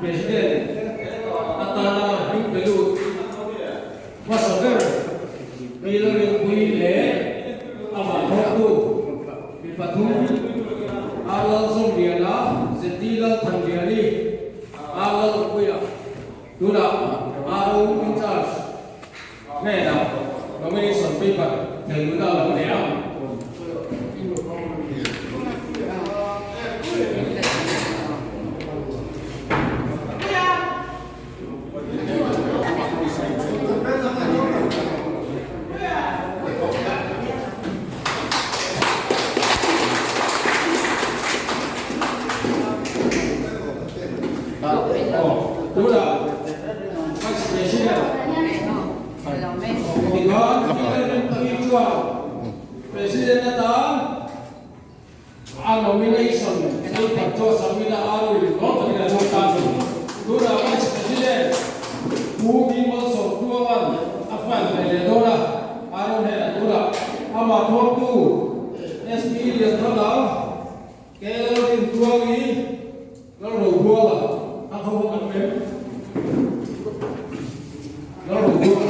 President Atana Pelu Masaker Bilang Kuile Amatu Bipatum Alal Sombiana Zetila Tangiani Alal Kuya Dura Aru in charge Neda Nomination paper Teluda Lamea Presiden datang, nomination itu terjadi sambil arul, kalau tidak datang, dua vice presiden, mungkin masuk dua apa yang dora, arul hera dora, amat waktu, SP dia terlalu, kalau di dua ini, kalau dua lah, aku bukan mem, kalau dua.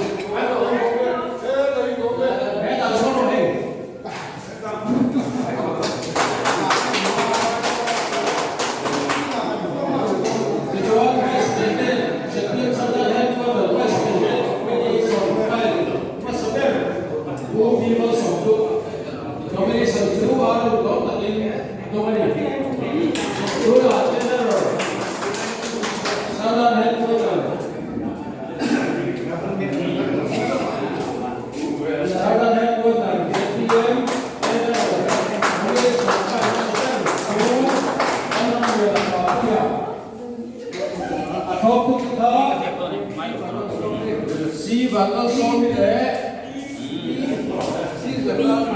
Si bakal suami deh, si sebelah,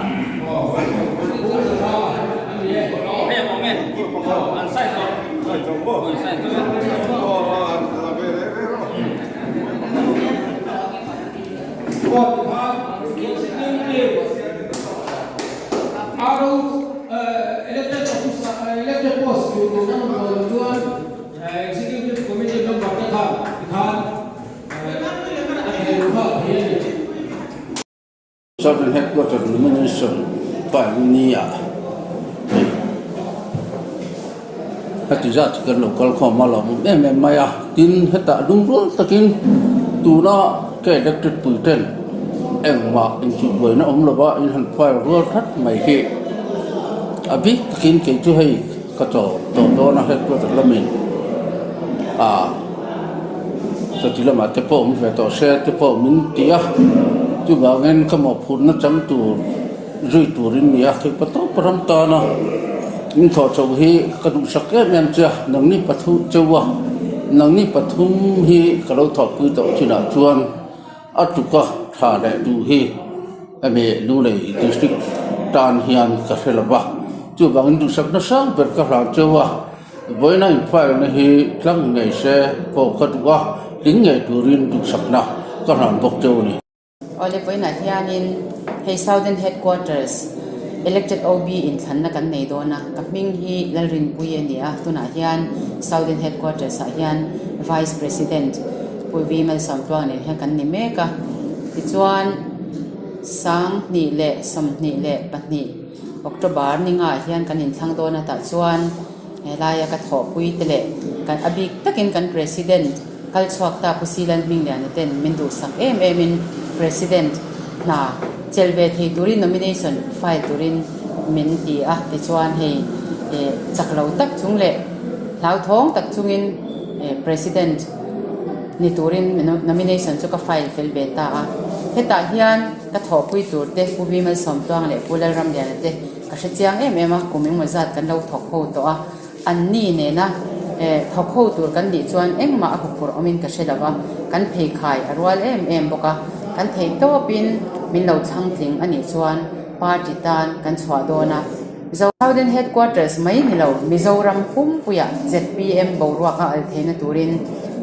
elected post itu tuan executive committee member Southern Headquarters Nomination Pioneer hati zat kan lokal malam maya tin heta dungul takin tuna ke elected puiten engma inci boy na laba in han file road hat mai he abi takin ke tu hai kato to na headquarters lamin satila mate po ve to se te po min tia chu ba ngen ka mo phun na cham tu rui turin nia ke pato param ta na in tho chau hi ka du sak em cha nang ni pathu chawa nang ni pathum hi ka lo tho pu to china chuan atuka tha le du hi ame lu le district tan hian ka helaba chu ba ngen du sak na sang ber ka ra chawa boina in file na hi tlang ngai se po ka du wa ling ngai turin du sak na ka ran bok chau ni ole boina hianin hey Southern Headquarters elected OB in thanna kan nei dona kapming hi lalrin pui ania tuna hian Southern Headquarters a hian Vice President Puivimal Samtwang ne kan ni meka tichuan sang ni le som ni le patni October ninga hian kan in thang dona ta chuan helaya ka tho pui tele kan abik takin kan president kal chhuak ta pusilan ming le ani ten min du sak em in president na chelve thi turin nomination file turin min ti a ti chuan hei chaklo tak chung le lau thong tak chungin president ni turin nomination chu ka file fel beta a heta hian ka tho pui tur te Puivimal Samtwang le Pulal Ram lian te ka hre chiang em a kuming mazat kan lo thok ho to a an ni ne na thok ho tur kan ni chuan engma a khur omin ka shelawa kan phei khai arwal em boka kan thei to pin min lo chang tling ani chuan party tan kan chwa dona Southern Headquarters mai ni lo Mizoram pumpuya ZPM borwa ka althena turin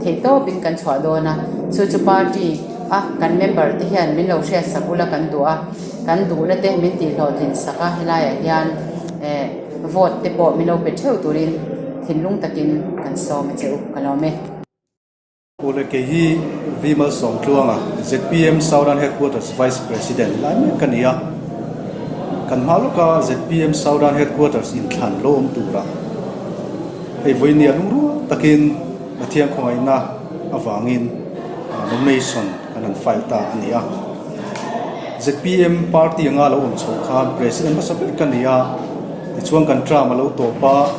thei to pin kan chwa dona chu party kan member te hian min lo share sakula kan duwa kan du na te min ti lo tin saka hilaya hian vote te po min lo pe theu turin thin lung takin kan so ma cheu kalome Ule ke hi Vimal Songtluanga ZPM Southern Headquarters Vice President lai me kania kan maluka ZPM Southern Headquarters in Thlan lom tura ei voinia lungru takin athiang khoi na awangin nomination kanan file ta ania ZPM party anga lo on chokhan president masabel kania chuang kan tra ma lo to pa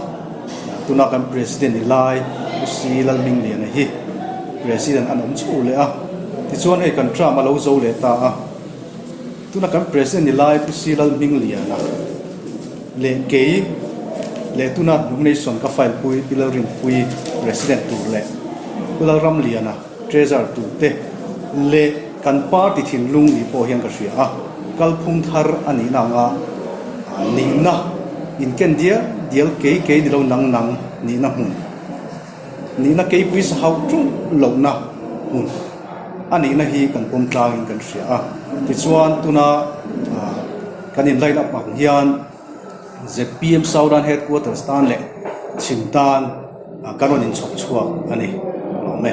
tuna kan president ilai si lalming lian hi president an om chu le a ti chuan hei kan tra ma lo zo le ta a tuna kan president ilai si lalming lian a le ke le tuna nomination ka file pui pilarin pui president tu le pilal ram lian a treasurer tu te le kan party thin lung ni po hian ka hria a kalphung thar ani na nga ni na in ken dia dial ke ni lo nang nang ni na hun ni na ke pui sa hau tu lo na hun ani na hi kan pom tlang in kan hria a ti chuan tuna kan in line up ma hian ZPM Southern Headquarters tan le chintan karon in chok chuak ani lo me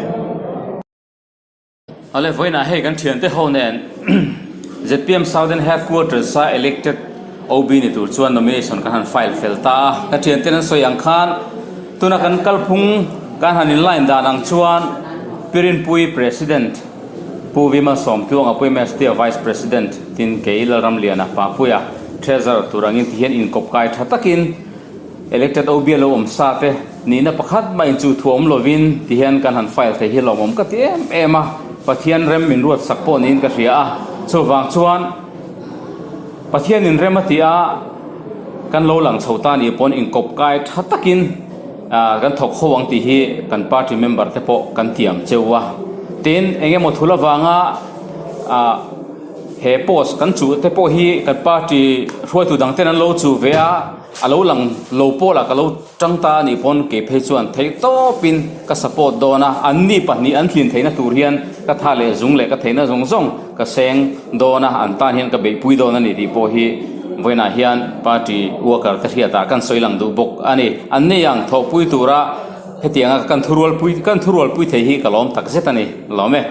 ale voina he kan thian te honen ZPM Southern Headquarters sa elected OB ni tur chuan nomination kan han file felta ka thian ten soyang khan tuna kan kalphung kan han in line dan ang chuan pirin pui president pu Vimal Songtluang appointment state vice president tin keila ramliana pa puya treasurer turangin hian in kopkai thatakin elected OB lo om sa te ni na pakhat ma in chu thuam lovin ti hian kan han file the hi lomom ka ti ema pathian rem min ruat sakpo nin ka ria a chowang chuan pathian in rematia kan lo lang chhota ni pon in kopkai thatakin kan thok khowang ti hi kan party member te po kan tiam chewa tin engemaw thulawanga he post kan chu te po hi kan party ruai tu dang ten an lo chu ve a alo lang lo pola ka lo tangta ni pon ke phe chuan thei to pin ka support dona anni pahni an thlin theina tur hian ka thale zung le ka theina zong zong ka seng dona an tan hian ka be pui dona ni ri po hi voina hian party worker ta hiata kan soilang du bok ani anne yang tho pui tura hetianga kan thurual pui thei hi kalom tak setani lome